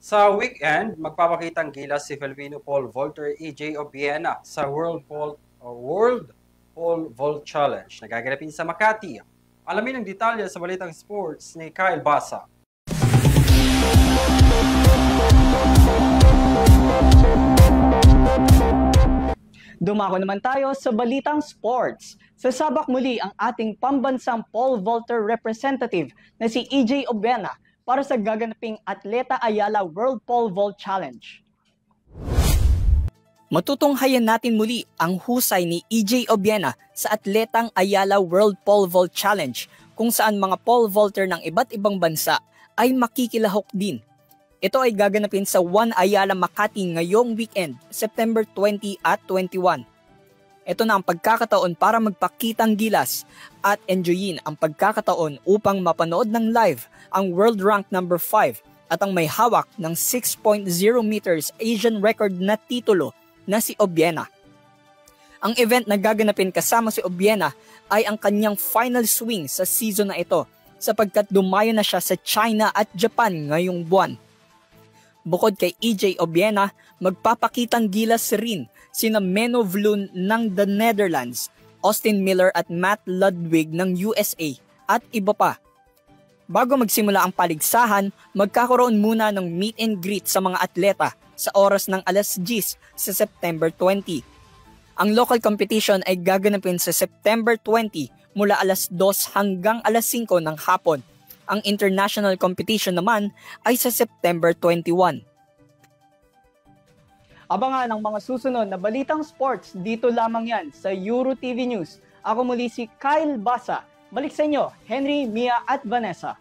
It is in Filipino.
Sa weekend, magpapakitang gilas si Filipino pole vaulter EJ Obiena sa World Pole Vault Challenge na gaganapin sa Makati. Alamin ang detalye sa Balitang Sports ni Kyle Basa. Dumako naman tayo sa Balitang Sports. Sasabak muli ang ating pambansang pole vaulter representative na si EJ Obiena para sa gaganaping Atleta Ayala World Pole Vault Challenge. Matutunghayan natin muli ang husay ni EJ Obiena sa Atletang Ayala World Pole Vault Challenge kung saan mga pole vaulter ng iba't ibang bansa ay makikilahok din. Ito ay gaganapin sa One Ayala Makati ngayong weekend, September 20 at 21. Ito na ang pagkakataon para magpakitang gilas at enjoyin ang pagkakataon upang mapanood ng live ang world rank number 5 at ang may hawak ng 6.0 meters Asian record na titulo na si Obiena. Ang event na gaganapin kasama si Obiena ay ang kanyang final swing sa season na ito sapagkat dumayo na siya sa China at Japan ngayong buwan. Bukod kay EJ Obiena, magpapakitang gilas rin sina Menno Vloon ng the Netherlands, Austin Miller at Matt Ludwig ng USA at iba pa. Bago magsimula ang paligsahan, magkakaroon muna ng meet and greet sa mga atleta sa oras ng alas 10 sa September 20. Ang local competition ay gaganapin sa September 20 mula alas 2 hanggang alas 5 ng hapon. Ang international competition naman ay sa September 21. Abangan ang mga susunod na Balitang Sports dito lamang yan sa Euro TV News. Ako muli si Kyle Basa. Balik sa inyo, Henry, Mia at Vanessa.